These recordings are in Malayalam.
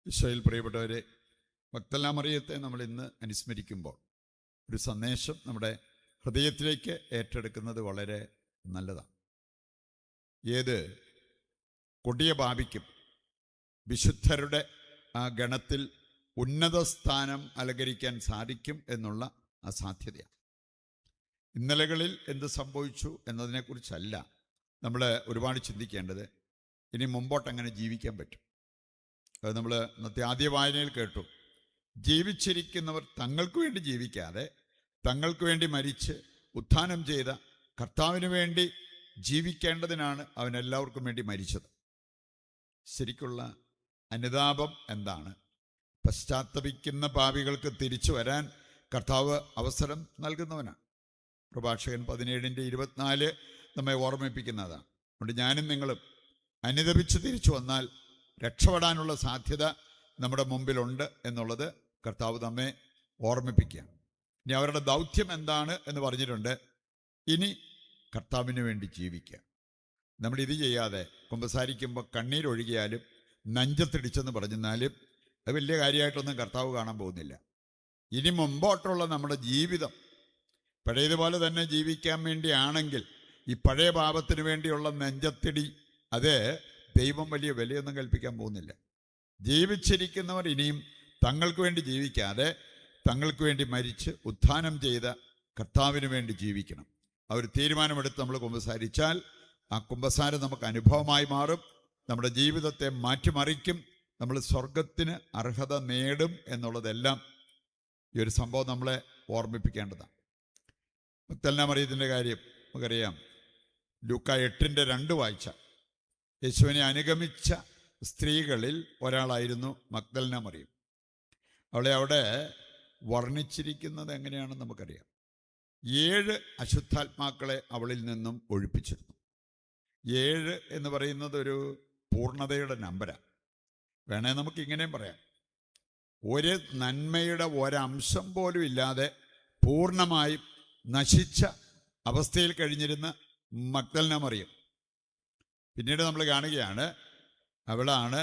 ഈശോയിൽ പ്രിയപ്പെട്ടവരെ, മഗ്ദലന മറിയത്തെ നമ്മൾ ഇന്ന് അനുസ്മരിക്കുമ്പോൾ ഒരു സന്ദേശം നമ്മുടെ ഹൃദയത്തിലേക്ക് ഏറ്റെടുക്കുന്നത് വളരെ നല്ലതാണ്. ഏത് കൊടിയ പാപിക്കും വിശുദ്ധരുടെ ആ ഗണത്തിൽ ഉന്നത സ്ഥാനം അലങ്കരിക്കാൻ സാധിക്കും എന്നുള്ള അസാധ്യതയാണ്. ഇന്നലകളിൽ എന്ത് സംഭവിച്ചു എന്നതിനെക്കുറിച്ചല്ല നമ്മൾ ഒരുപാട് ചിന്തിക്കേണ്ടത്. ഇനി മുമ്പോട്ടെങ്ങനെ ജീവിക്കാൻ പറ്റും. അത് നമ്മൾ ഇന്നത്തെ ആദ്യ വായനയിൽ കേട്ടു. ജീവിച്ചിരിക്കുന്നവർ തങ്ങൾക്ക് വേണ്ടി ജീവിക്കാതെ തങ്ങൾക്ക് വേണ്ടി മരിച്ച് ഉത്ഥാനം ചെയ്ത കർത്താവിന് വേണ്ടി ജീവിക്കേണ്ടതിനാണ് അവൻ എല്ലാവർക്കും വേണ്ടി മരിച്ചത്. ശരിക്കുള്ള അനുതാപം എന്താണ്? പശ്ചാത്തപിക്കുന്ന പാപികൾക്ക് തിരിച്ചു വരാൻ കർത്താവ് അവസരം നൽകുന്നവനാണ്. പ്രഭാഷകൻ 17:24 നമ്മെ ഓർമ്മിപ്പിക്കുന്നതാണ്. അതുകൊണ്ട് ഞാനും നിങ്ങളും അനുതപിച്ച് തിരിച്ചു വന്നാൽ രക്ഷപ്പെടാനുള്ള സാധ്യത നമ്മുടെ മുമ്പിലുണ്ട് എന്നുള്ളത് കർത്താവ് നമ്മെ ഓർമ്മിപ്പിക്കുകയാണ്. ഇനി അവരുടെ ദൗത്യം എന്താണ് എന്ന് പറഞ്ഞിട്ടുണ്ട്. ഇനി കർത്താവിന് വേണ്ടി ജീവിക്കുക. നമ്മളിത് ചെയ്യാതെ കുമ്പസാരിക്കുമ്പോൾ കണ്ണീരൊഴുകിയാലും നെഞ്ചത്തിടിച്ചെന്ന് പറഞ്ഞാലും അത് വലിയ കാര്യമായിട്ടൊന്നും കർത്താവ് കാണാൻ പോകുന്നില്ല. ഇനി മുമ്പോട്ടുള്ള നമ്മുടെ ജീവിതം പഴയതുപോലെ തന്നെ ജീവിക്കാൻ വേണ്ടിയാണെങ്കിൽ ഈ പഴയ പാപത്തിന് വേണ്ടിയുള്ള നെഞ്ചത്തിടി അത് ദൈവം വലിയ വിലയൊന്നും കൽപ്പിക്കാൻ പോകുന്നില്ല. ജീവിച്ചിരിക്കുന്നവർ ഇനിയും തങ്ങൾക്ക് വേണ്ടി ജീവിക്കാതെ തങ്ങൾക്ക് വേണ്ടി മരിച്ച് ഉത്ഥാനം ചെയ്ത കർത്താവിന് വേണ്ടി ജീവിക്കണം. ആ ഒരു തീരുമാനമെടുത്ത് നമ്മൾ കുമ്പസാരിച്ചാൽ ആ കുമ്പസാരം നമുക്ക് അനുഭവമായി മാറും. നമ്മുടെ ജീവിതത്തെ മാറ്റിമറിക്കും. നമ്മൾ സ്വർഗത്തിന് അർഹത നേടും എന്നുള്ളതെല്ലാം ഈ ഒരു സംഭവം നമ്മളെ ഓർമ്മിപ്പിക്കേണ്ടതാണ്. മഗ്ദലന മറിയത്തിൻ്റെ കാര്യം നമുക്കറിയാം. ലൂക്ക 8:2 വായിച്ച യേശുവിനെ അനുഗമിച്ച സ്ത്രീകളിൽ ഒരാളായിരുന്നു മഗ്ദലന മറിയം. അവളെ അവിടെ വർണ്ണിച്ചിരിക്കുന്നത് എങ്ങനെയാണെന്ന് നമുക്കറിയാം. 7 അശുദ്ധാത്മാക്കളെ അവളിൽ നിന്നും ഒഴിപ്പിച്ചിരുന്നു. 7 എന്ന് പറയുന്നത് ഒരു പൂർണ്ണതയുടെ നമ്പരാണ്. വേണേ നമുക്ക് ഇങ്ങനെയും പറയാം, ഒരു നന്മയുടെ ഒരംശം പോലും ഇല്ലാതെ പൂർണ്ണമായും നശിച്ച അവസ്ഥയിൽ കഴിഞ്ഞിരുന്ന മഗ്ദലന മറിയം. പിന്നീട് നമ്മൾ കാണുകയാണ്, അവളാണ്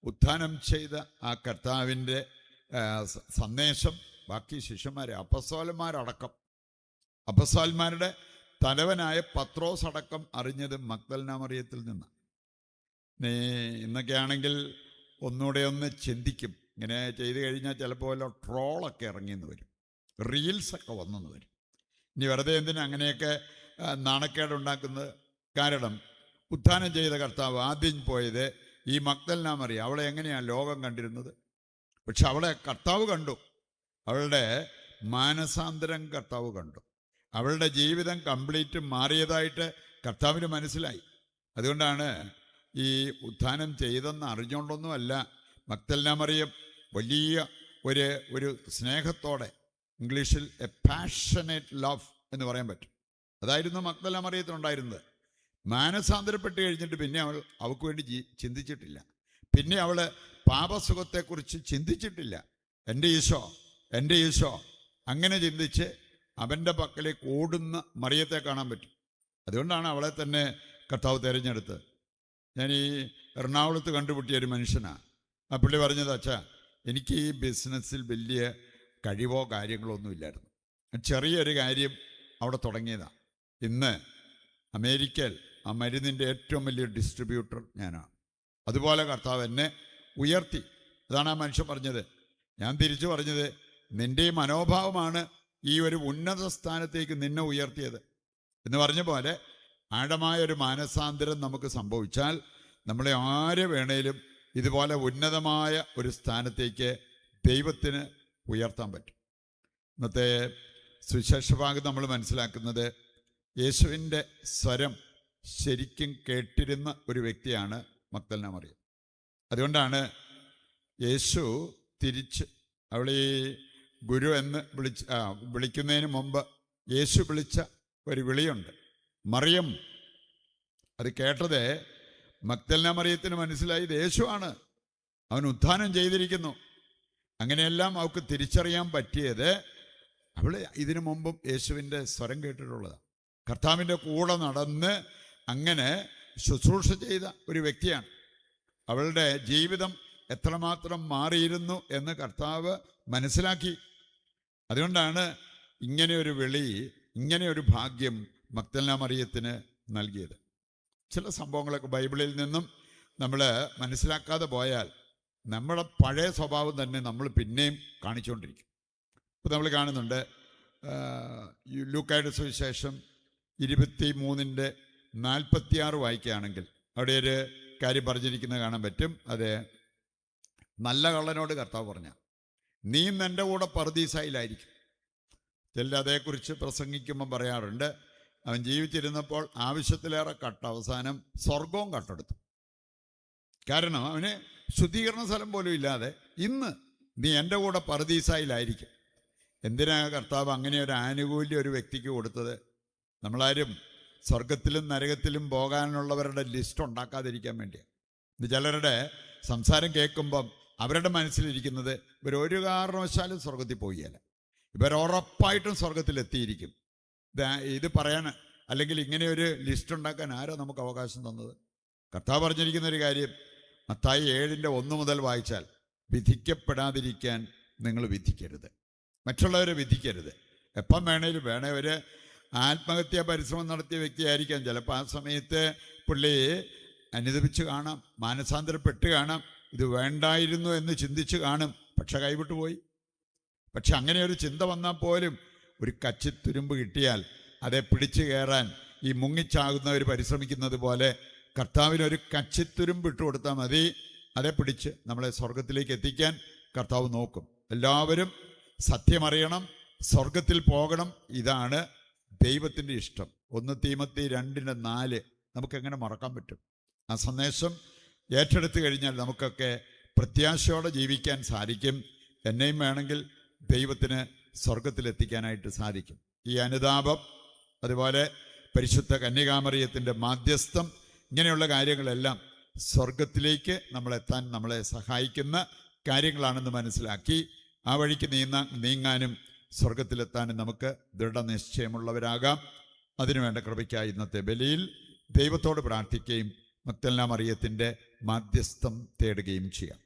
ഉത്ഥാനം ചെയ്ത ആ കർത്താവിൻ്റെ സന്ദേശം ബാക്കി ശിഷ്യന്മാരെ അപ്പസ്തോലന്മാരുടെ തലവനായ പത്രോസ് അടക്കം അറിഞ്ഞത് മഗ്ദലന മറിയത്തിൽ നിന്ന്. ഇന്നൊക്കെ ആണെങ്കിൽ ഒന്നുകൂടെ ഒന്ന് ചിന്തിക്കും. ഇങ്ങനെ ചെയ്തു കഴിഞ്ഞാൽ ചിലപ്പോൾ ട്രോളൊക്കെ ഇറങ്ങിയെന്ന് വരും, റീൽസൊക്കെ വന്നെന്ന് വരും. ഇനി വെറുതെ എന്തിനാ അങ്ങനെയൊക്കെ നാണക്കേടുണ്ടാക്കുന്നത്? കാരണം ഉത്ഥാനം ചെയ്ത കർത്താവ് ആദ്യം പോയത് ഈ മഗ്ദലന മറിയം. അവളെ എങ്ങനെയാണ് ലോകം കണ്ടിരുന്നത്? പക്ഷെ അവളെ കർത്താവ് കണ്ടു. അവളുടെ മാനസാന്തരം കർത്താവ് കണ്ടു. അവളുടെ ജീവിതം കംപ്ലീറ്റ് മാറിയതായിട്ട് കർത്താവിന് മനസ്സിലായി. അതുകൊണ്ടാണ് ഈ ഉത്ഥാനം ചെയ്തെന്ന് അറിഞ്ഞുകൊണ്ടൊന്നുമല്ല മഗ്ദലന മറിയം വലിയ ഒരു സ്നേഹത്തോടെ, ഇംഗ്ലീഷിൽ എ പാഷനേറ്റ് ലവ് എന്ന് പറയാൻ പറ്റും. അതായിരുന്നു മഗ്ദലന മറിയത്തിനുണ്ടായിരുന്നത്. മാനസാന്തരപ്പെട്ട് കഴിഞ്ഞിട്ട് പിന്നെ അവൾക്ക് വേണ്ടി ചിന്തിച്ചിട്ടില്ല. പിന്നെ അവൾ പാപസുഖത്തെക്കുറിച്ച് ചിന്തിച്ചിട്ടില്ല. എൻ്റെ ഈശോ അങ്ങനെ ചിന്തിച്ച് അവൻ്റെ പക്കലേക്ക് ഓടുന്ന മറിയത്തെ കാണാൻ പറ്റും. അതുകൊണ്ടാണ് അവളെ തന്നെ കർത്താവ് തിരഞ്ഞെടുത്തത്. ഞാൻ ഈ എറണാകുളത്ത് കണ്ടുപിട്ടിയ ഒരു മനുഷ്യനാണ്. ആ പുള്ളി പറഞ്ഞത്, അച്ഛാ, എനിക്ക് ഈ ബിസിനസ്സിൽ വലിയ കഴിവോ കാര്യങ്ങളോ ഒന്നും ഇല്ലായിരുന്നു. ചെറിയൊരു കാര്യം അവിടെ തുടങ്ങിയതാണ്. ഇന്ന് അമേരിക്കയിൽ ആ മരുന്നിൻ്റെ ഏറ്റവും വലിയ ഡിസ്ട്രിബ്യൂട്ടർ ഞാനാണ്. അതുപോലെ കർത്താവ് എന്നെ ഉയർത്തി. അതാണ് ആ മനുഷ്യൻ പറഞ്ഞത്. ഞാൻ തിരിച്ചു പറഞ്ഞത്, നിൻ്റെ മനോഭാവമാണ് ഈ ഒരു ഉന്നത സ്ഥാനത്തേക്ക് നിന്നെ ഉയർത്തിയത് എന്ന് പറഞ്ഞ പോലെ ആഴമായൊരു മാനസാന്തരം നമുക്ക് സംഭവിച്ചാൽ നമ്മളെ ആരെ വേണേലും ഇതുപോലെ ഉന്നതമായ ഒരു സ്ഥാനത്തേക്ക് ദൈവത്തിന് ഉയർത്താൻ പറ്റും. ഇന്നത്തെ സുവിശേഷഭാഗം നമ്മൾ മനസ്സിലാക്കുന്നത് യേശുവിൻ്റെ സ്വരം ശരിക്കും കേട്ടിരുന്ന ഒരു വ്യക്തിയാണ് മഗ്ദലന മറിയം. അതുകൊണ്ടാണ് യേശു തിരിച്ച് അവളീ ഗുരു എന്ന് വിളിക്കുന്നതിന് മുമ്പ് യേശു വിളിച്ച ഒരു വിളിയുണ്ട്, മറിയം. അത് കേട്ടത് മഗ്ദലന മറിയത്തിന് മനസ്സിലായി ഇത് യേശുവാണ്, അവൻ ഉത്ഥാനം ചെയ്തിരിക്കുന്നു. അങ്ങനെയെല്ലാം അവൾക്ക് തിരിച്ചറിയാൻ പറ്റിയത് അവൾ ഇതിനു മുമ്പും യേശുവിൻ്റെ സ്വരം കേട്ടിട്ടുള്ളതാണ്. കർത്താവിൻ്റെ കൂടെ നടന്ന് അങ്ങനെ ശുശ്രൂഷ ചെയ്ത ഒരു വ്യക്തിയാണ്. അവളുടെ ജീവിതം എത്രമാത്രം മാറിയിരുന്നു എന്ന് കർത്താവ് മനസ്സിലാക്കി. അതുകൊണ്ടാണ് ഇങ്ങനെ ഒരു വിളി, ഇങ്ങനെ ഒരു ഭാഗ്യം മഗ്ദലന മറിയത്തിന് നൽകിയത്. ചില സംഭവങ്ങളൊക്കെ ബൈബിളിൽ നിന്നും നമ്മൾ മനസ്സിലാക്കാതെ പോയാൽ നമ്മുടെ പഴയ സ്വഭാവം തന്നെ നമ്മൾ പിന്നെയും കാണിച്ചുകൊണ്ടിരിക്കും. ഇപ്പോൾ നമ്മൾ കാണുന്നുണ്ട് ലൂക്കായുടെ സുവിശേഷം 23:46 വായിക്കുകയാണെങ്കിൽ അവിടെ ഒരു കാര്യം പറഞ്ഞിരിക്കുന്നത് കാണാൻ പറ്റും. അത് നല്ല കള്ളനോട് കർത്താവ് പറഞ്ഞ, നീ എൻ്റെ കൂടെ പറുദീസയിലായിരിക്കും. ചിലർ അതേക്കുറിച്ച് പ്രസംഗിക്കുമ്പം പറയാറുണ്ട്, അവൻ ജീവിച്ചിരുന്നപ്പോൾ ആവശ്യത്തിലേറെ അവസാനം സ്വർഗവും കട്ടെടുത്തു. കാരണം അവന് ശുദ്ധീകരണ സ്ഥലം പോലും ഇല്ലാതെ ഇന്ന് നീ എൻ്റെ കൂടെ പറുദീസയിലായിരിക്കും. എന്തിനാ കർത്താവ് അങ്ങനെ ഒരു ആനുകൂല്യം ഒരു വ്യക്തിക്ക് കൊടുത്തത്? നമ്മളാരും സ്വർഗത്തിലും നരകത്തിലും പോകാനുള്ളവരുടെ ലിസ്റ്റ് ഉണ്ടാക്കാതിരിക്കാൻ വേണ്ടിയാണ്. ഇത് ചിലരുടെ സംസാരം കേൾക്കുമ്പം അവരുടെ മനസ്സിലിരിക്കുന്നത് ഇവരൊരു കാരണവശാലും സ്വർഗത്തിൽ പോവുകയില്ല, ഇവരുറപ്പായിട്ടും സ്വർഗത്തിലെത്തിയിരിക്കും. ഇത് പറയാൻ അല്ലെങ്കിൽ ഇങ്ങനെ ഒരു ലിസ്റ്റ് ഉണ്ടാക്കാൻ ആരാ നമുക്ക് അവകാശം തന്നത്? കർത്താവ് പറഞ്ഞിരിക്കുന്ന ഒരു കാര്യം മത്തായി 7:1 മുതൽ വായിച്ചാൽ, വിധിക്കപ്പെടാതിരിക്കാൻ നിങ്ങൾ വിധിക്കരുത്, മറ്റുള്ളവരെ വിധിക്കരുത്. എപ്പം വേണേലും ഒരു ആത്മഹത്യാ പരിശ്രമം നടത്തിയ വ്യക്തിയായിരിക്കാം. ചിലപ്പോൾ ആ സമയത്ത് പുള്ളി അനുദപിച്ച് കാണാം, മാനസാന്തരപ്പെട്ട് കാണാം, ഇത് വേണ്ടായിരുന്നു എന്ന് ചിന്തിച്ച് കാണും, പക്ഷെ കൈവിട്ടു പോയി. പക്ഷെ അങ്ങനെ ഒരു ചിന്ത വന്നാൽ പോലും ഒരു കച്ചിത്തുരുമ്പ് കിട്ടിയാൽ അതെ പിടിച്ചു കയറാൻ ഈ മുങ്ങിച്ചാകുന്നവർ പരിശ്രമിക്കുന്നത് പോലെ കർത്താവിനൊരു കച്ചിത്തുരുമ്പ് ഇട്ട് കൊടുത്താൽ മതി, അതേ പിടിച്ച് നമ്മളെ സ്വർഗത്തിലേക്ക് എത്തിക്കാൻ കർത്താവ് നോക്കും. എല്ലാവരും സത്യമറിയണം, സ്വർഗത്തിൽ പോകണം. ഇതാണ് ദൈവത്തിൻ്റെ ഇഷ്ടം. 1 തീമോത്തി 2:4 നമുക്കെങ്ങനെ മറക്കാൻ പറ്റും? ആ സന്ദേശം ഏറ്റെടുത്തു കഴിഞ്ഞാൽ നമുക്കൊക്കെ പ്രത്യാശയോടെ ജീവിക്കാൻ സാധിക്കും. എന്നെയും വേണമെങ്കിൽ ദൈവത്തിന് സ്വർഗത്തിലെത്തിക്കാനായിട്ട് സാധിക്കും. ഈ അനുതാപം, അതുപോലെ പരിശുദ്ധ കന്യകാമറിയത്തിൻ്റെ മാധ്യസ്ഥം, ഇങ്ങനെയുള്ള കാര്യങ്ങളെല്ലാം സ്വർഗത്തിലേക്ക് നമ്മളെത്താൻ നമ്മളെ സഹായിക്കുന്ന കാര്യങ്ങളാണെന്ന് മനസ്സിലാക്കി ആ വഴിക്ക് നീങ്ങാനും സ്വർഗത്തിലെത്താനും നമുക്ക് ദൃഢനിശ്ചയമുള്ളവരാകാം. അതിനുവേണ്ട കൃപയ്ക്കായി ഇന്നത്തെ ബലിയിൽ ദൈവത്തോട് പ്രാർത്ഥിക്കുകയും മഗ്ദലന മറിയത്തിൻ്റെ മാധ്യസ്ഥം തേടുകയും ചെയ്യാം.